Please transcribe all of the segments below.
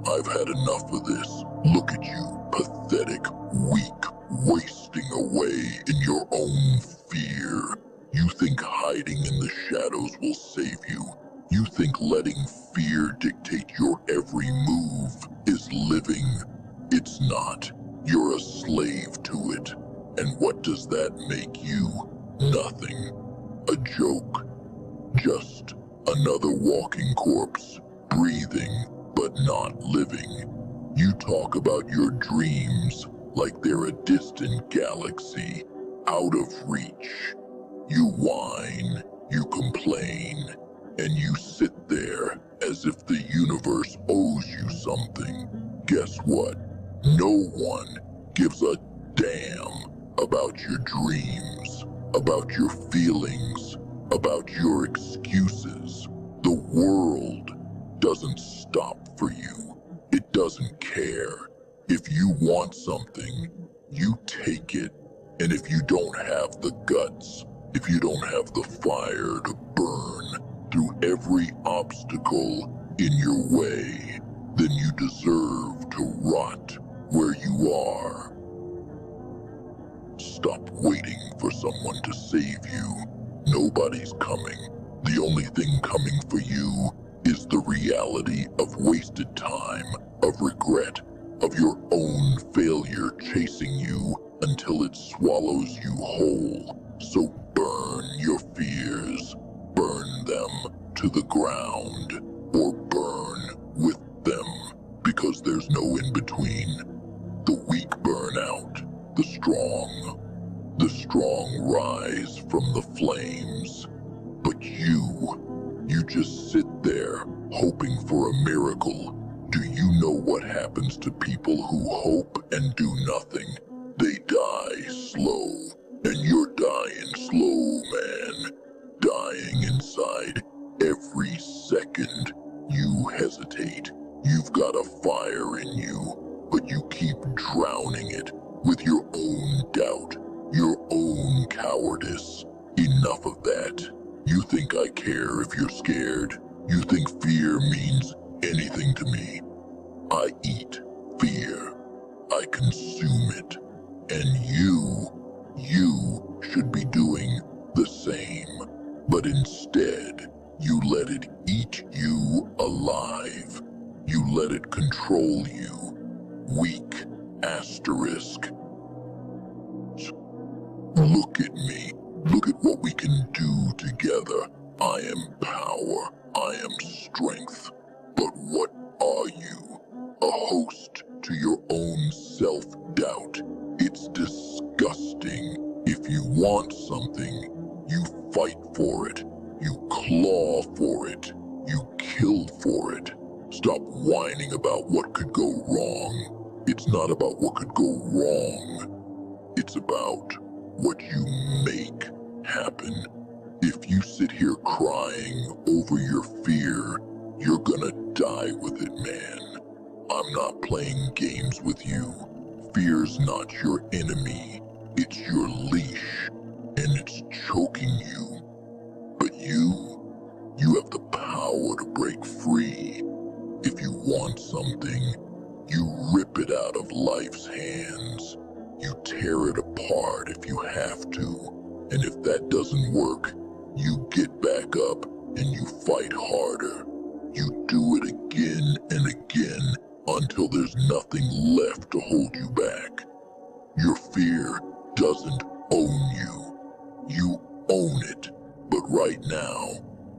I've had enough of this. Look at you, pathetic, weak, wasting away in your own fear. You think hiding in the shadows will save you. You think letting fear dictate your every move is living. It's not. You're a slave to it. And what does that make you? Nothing. A joke. Just another walking corpse, breathing but not living. You talk about your dreams like they're a distant galaxy, out of reach. You whine, you complain, and you sit there as if the universe owes you something. Guess what? No one gives a damn about your dreams, about your feelings, about your excuses. The world doesn't stop for you. It doesn't care. If you want something, you take it. And if you don't have the guts, if you don't have the fire to burn through every obstacle in your way, then you deserve to rot where you are. Stop waiting for someone to save you. Nobody's coming. The only thing coming for you is the reality of wasted time, of regret, of your own failure chasing you until it swallows you whole. So burn your fears, burn them to the ground, or burn with them, because there's no in between. The weak burn out, the strong rise from the flames. But you just sit there hoping for a miracle. Do you know what happens to people who hope and do nothing? They die slow, and you're dying slow, man. Dying inside every second you hesitate. You've got a fire in you, but you keep drowning it with your own doubt, your own cowardice. Enough of that. You think I care if you're scared? You think fear means anything to me? I eat fear. I consume it. And you should be doing the same. But instead, you let it eat you alive. You let it control you. Weak asterisk. Look at me. Look at what we can do together. I am power. I am strength. But what are you? A host to your own self-doubt. It's disgusting. If you want something, you fight for it. You claw for it. You kill for it. Stop whining about what could go wrong. It's not about what could go wrong. It's about what you make happen. If you sit here crying over your fear, you're gonna die with it, man. I'm not playing games with you. Fear's not your enemy. It's your leash, and it's choking you. But you have the power to break free. If you want something, you rip it out of life's hands. You tear it apart if you have to. And if that doesn't work, you get back up and you fight harder. You do it again and again until there's nothing left to hold you back. Your fear doesn't own you. You own it. But right now,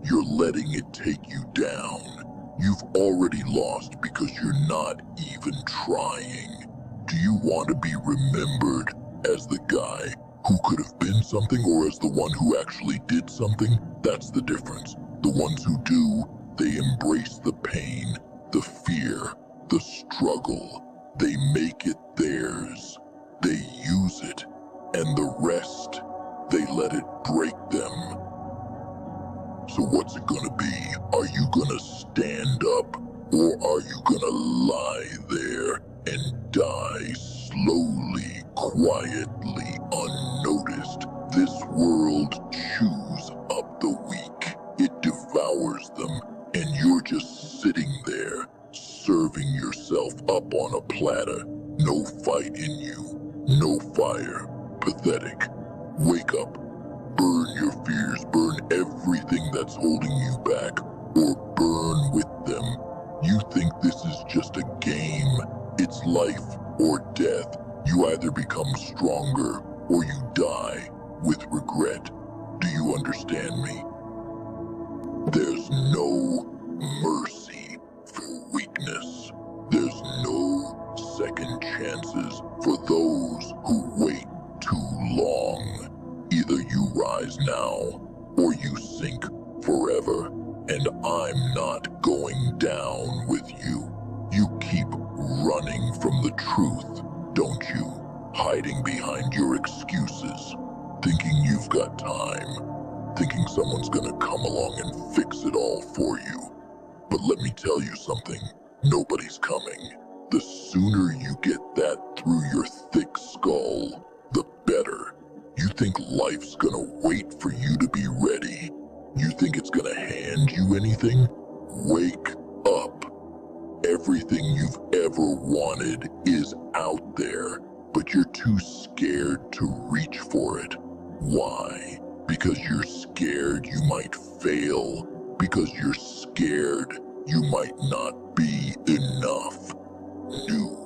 you're letting it take you down. You've already lost because you're not even trying. Do you want to be remembered as the guy who could have been something, or as the one who actually did something? That's the difference. The ones who do, they embrace the pain, the fear, the struggle. They make it theirs. They use it. And the rest, they let it break them. So what's it gonna be? Are you gonna stand up, or are you gonna lie there and die slowly, quietly, unnoticed? This world chews up the weak. It devours them, and you're just sitting there, serving yourself up on a platter. No fight in you, no fire. Pathetic. Wake up. Burn your fears, burn everything that's holding you back, or burn with them. You think this is just a game. It's life or death. You either become stronger or you die with regret. Do you understand me? There's no mercy for weakness. There's no second chances for those who wait too long. Either you rise now or you sink forever, and I'm not going down with you. You keep running from the truth, don't you? Hiding behind your excuses, thinking you've got time, thinking someone's gonna come along and fix it all for you. But let me tell you something, nobody's coming. The sooner you get that through your thick skull, the better. You think life's gonna wait for you to be ready? You think it's gonna hand you anything? Wake up. Everything you've ever wanted is out there, but you're too scared to reach for it. Why? Because you're scared you might fail. Because you're scared you might not be enough. New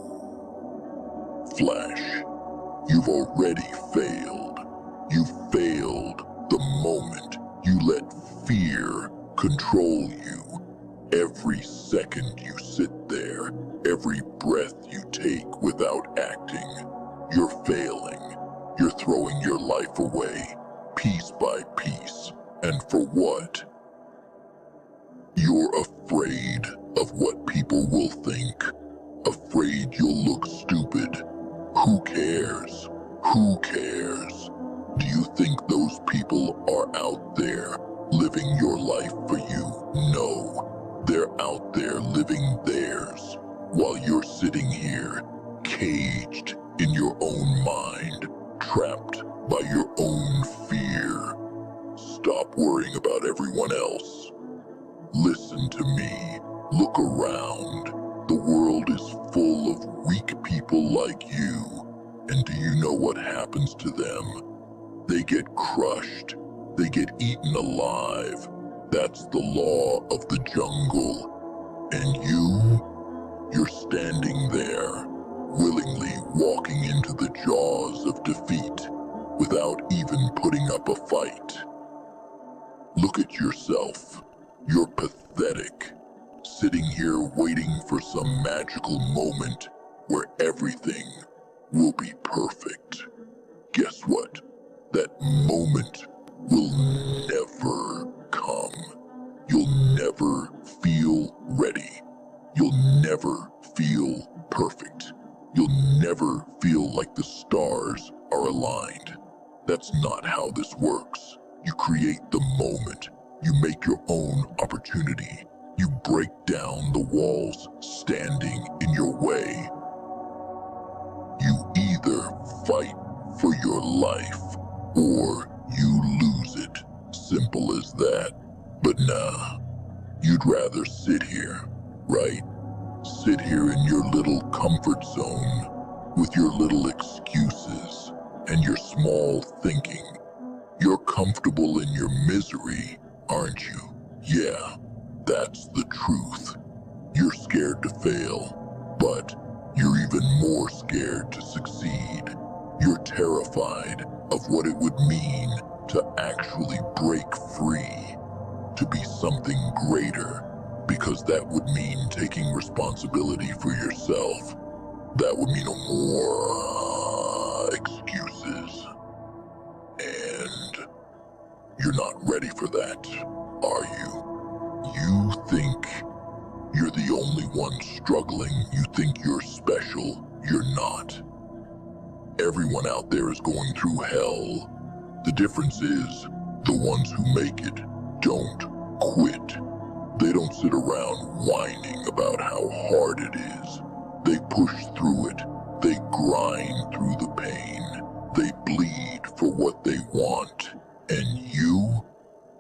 Flash, you've already failed. You failed the moment you let fear control you. Every second you sit there, every breath you take without acting, you're failing. You're throwing your life away, piece by piece. And for what? You're afraid of what people will think. Afraid you'll look stupid. Who cares? Who cares? Do you think those people are out there living your life for you? No, they're out there living theirs, while you're sitting here, caged in your own mind, trapped by your own fear. Stop worrying about everyone else. Listen to me. Look around. The world is full of weak people like you. And do you know what happens to them? They get crushed. They get eaten alive. That's the law of the jungle. And you're standing there, willingly walking into the jaws of defeat, without even putting up a fight. Look at yourself. You're pathetic, sitting here waiting for some magical moment where everything will be perfect. Guess what? That moment will never come. You'll never feel ready. You'll never feel perfect. You'll never feel like the stars are aligned. That's not how this works. You create the moment. You make your own opportunity. You break down the walls standing in your way. You either fight for your life or you lose it. Simple as that. But nah, you'd rather sit here, right? Sit here in your little comfort zone with your little excuses and your small thinking. You're comfortable in your misery, aren't you? Yeah, that's the truth. You're scared to fail, but you're even more scared to succeed. You're terrified of what it would mean to actually break free, to be something greater, because that would mean taking responsibility for yourself. That would mean no more excuses. And you're not ready for that, are you? You think you're the only one struggling. You think you're special. You're not. Everyone out there is going through hell. The difference is, the ones who make it don't quit. They don't sit around whining about how hard it is. They push through it. They grind through the pain. They bleed for what they want. And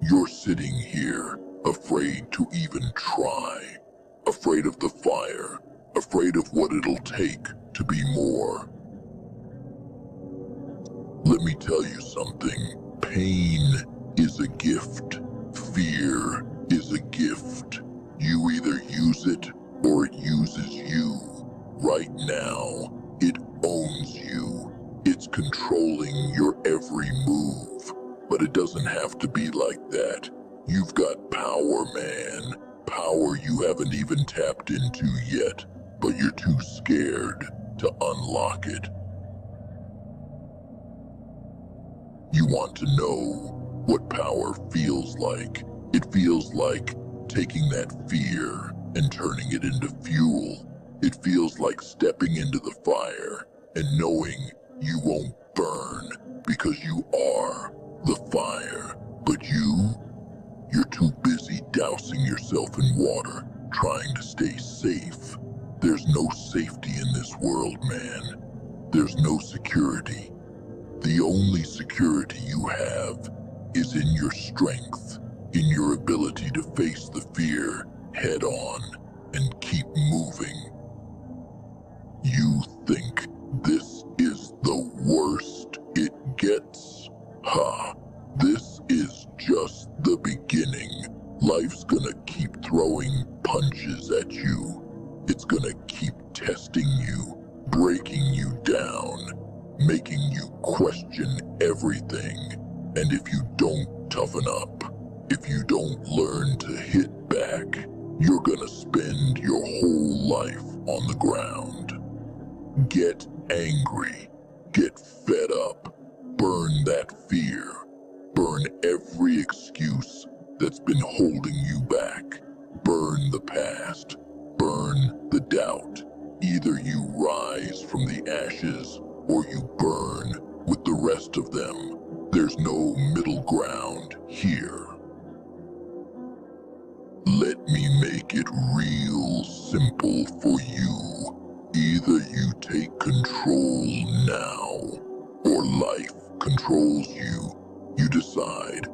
you're sitting here, afraid to even try. Afraid afraid of the fire, afraid of what it'll take to be more. Let me tell you something. Pain is a gift. Fear is a gift. You either use it or it uses you. Right now, it owns you. It's controlling your every move. But it doesn't have to be like that. You've got power, man. Power you haven't even tapped into yet, but you're too scared to unlock it. You want to know what power feels like. It feels like taking that fear and turning it into fuel. It feels like stepping into the fire and knowing you won't burn because you are the fire. But you're too busy dousing yourself in water, trying to stay safe. There's no safety in this world, man. There's no security. The only security you have is in your strength, in your ability to face the fear head on and keep moving. You think this is the worst it gets? Ha! This is just the beginning. Life's gonna keep throwing punches at you. It's gonna keep testing you, breaking you down, making you question everything. And if you don't toughen up, if you don't learn to hit back, you're gonna spend your whole life on the ground. Get angry, get fed up, burn that fear, burn every excuse that's been holding you back, burn the past, burn the doubt. Either you rise from the ashes or you burn with the rest of them. There's no middle ground here. Let me make it real simple for you. Either you take control now, or life controls you. You decide.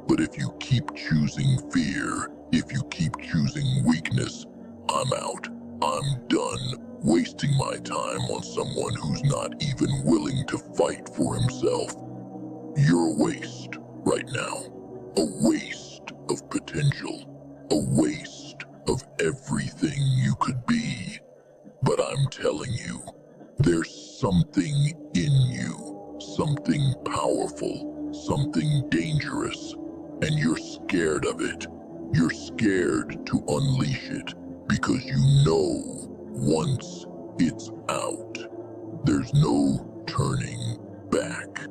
But if you keep choosing fear, if you keep choosing weakness, I'm out. I'm done wasting my time on someone who's not even willing to fight for himself. You're a waste right now. A waste of potential. A waste of everything you could be. But I'm telling you, there's something in you, something powerful, something dangerous, and you're scared of it. You're scared to unleash it because you know once it's out, there's no turning back.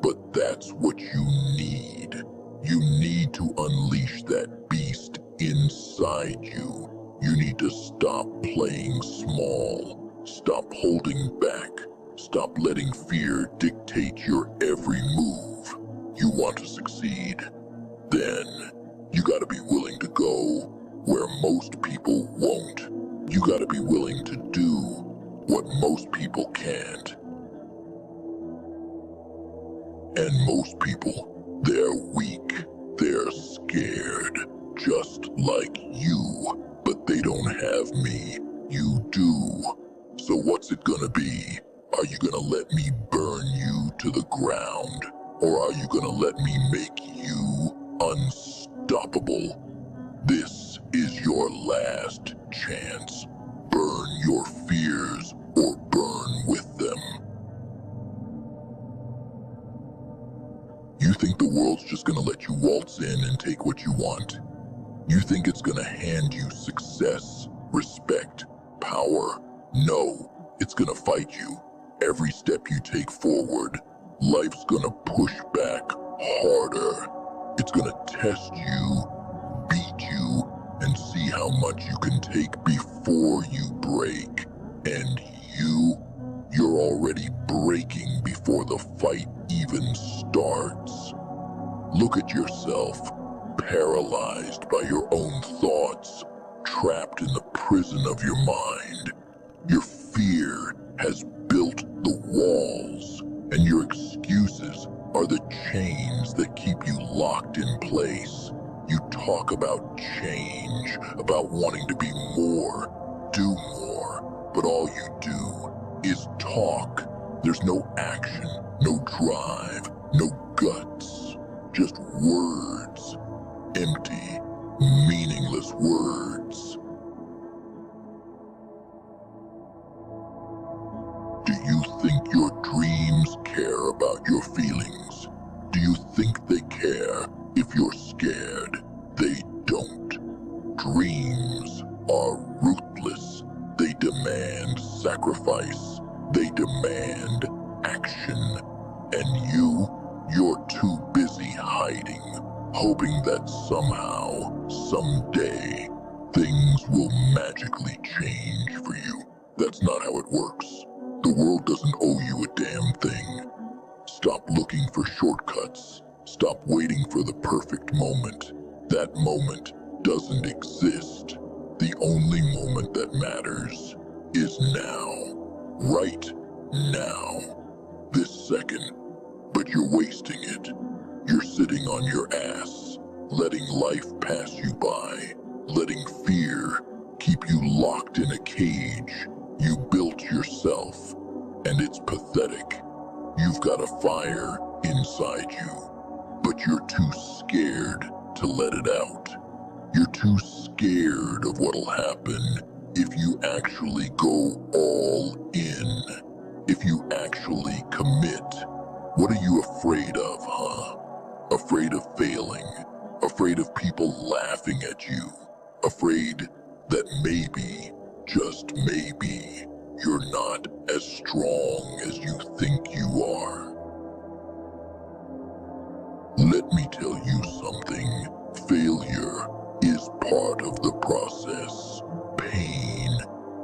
But that's what you need. You need to unleash that beast inside you. You need to stop playing small. Stop holding back. Stop letting fear dictate your every move. You want to succeed? Then you gotta be willing to go where most people won't. You gotta be willing to do what most people can't. And most people, they're weak. They're scared, just like you. But they don't have me. You do. So what's it gonna be? Are you gonna let me burn you to the ground? Or are you gonna let me make you unstoppable? This is your last chance. Burn your fears or burn with them. You think the world's just gonna let you waltz in and take what you want? You think it's gonna hand you success, respect, power? No, it's gonna fight you. Every step you take forward, life's gonna push back harder. It's gonna test you, beat you, and see how much you can take before you break. And you're already breaking before the fight even starts. Look at yourself. Paralyzed by your own thoughts, trapped in the prison of your mind. Your fear has built the walls, and your excuses are the chains that keep you locked in place. You talk about change, about wanting to be more, do more, but all you do is talk. There's no action, no drive, no guts, just words. Empty, meaningless words. Do you think your dreams care about your feelings? Do you think they care if you're scared? They don't. Dreams are ruthless. They demand sacrifice. They demand action. And you're too busy hiding, hoping that somehow, someday, things will magically change for you. That's not how it works. The world doesn't owe you a damn thing. Stop looking for shortcuts. Stop waiting for the perfect moment. That moment doesn't exist. The only moment that matters is now. Right now. This second. But you're wasting it. You're sitting on your ass, letting life pass you by, letting fear keep you locked in a cage you built yourself, and it's pathetic. You've got a fire inside you, but you're too scared to let it out. You're too scared of what'll happen if you actually go all in, if you actually commit. What are you afraid of, huh? Afraid of failing, afraid of people laughing at you, afraid that maybe, just maybe, you're not as strong as you think you are. Let me tell you something. Failure is part of the process. Pain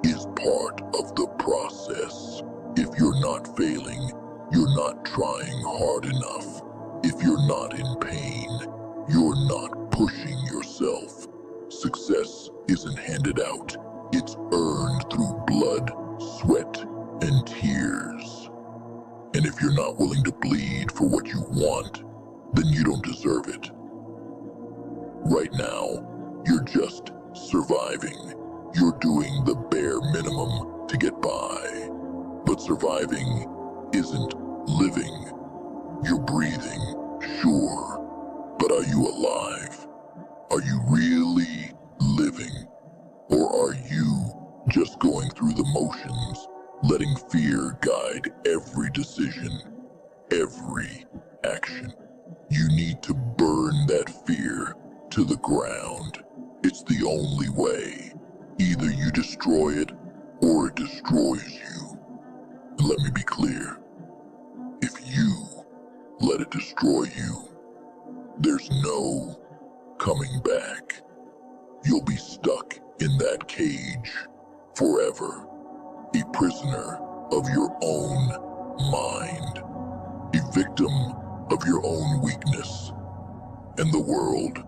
is part of the process. If you're not failing, you're not trying hard enough. If you're not in pain, you're not pushing yourself. Success isn't handed out. It's earned through blood, sweat, and tears. And if you're not willing to bleed for what you want, then you don't deserve it. Right now, you're just surviving. You're doing the bare minimum to get by. But surviving isn't living. You're breathing, sure, but are you alive? Are you really living? Or are you just going through the motions, letting fear guide every decision, every action? You need to burn that fear to the ground. It's the only way. Either you destroy it, or it destroys you. And let me be clear. If you let it destroy you, there's no coming back. You'll be stuck in that cage forever, a prisoner of your own mind, a victim of your own weakness, and the world,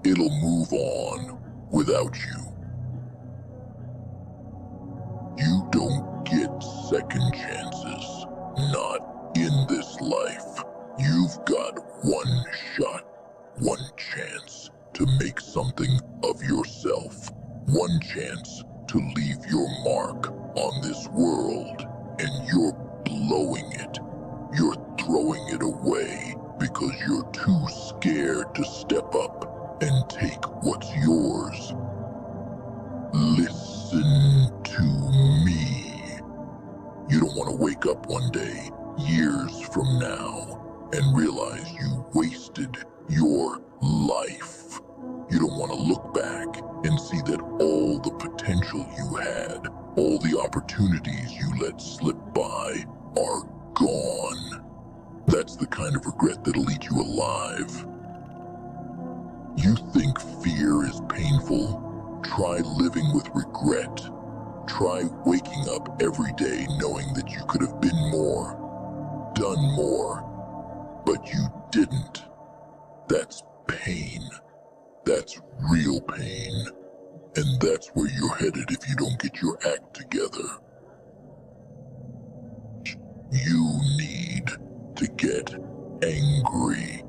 it'll move on without you. You don't get second chances, not in this life. You've got one shot, one chance to make something of yourself, one chance to leave your mark on this world, and you're blowing it. You're throwing it away because you're too scared to step up and take what's yours. Listen to me. You don't want to wake up one day, years from now, and realize you wasted your life. You don't want to look back and see that all the potential you had, all the opportunities you let slip by, are gone. That's the kind of regret that'll eat you alive. You think fear is painful? Try living with regret. Try waking up every day knowing that you could have been more, done more, but you didn't. That's pain. That's real pain. And that's where you're headed if you don't get your act together. You need to get angry.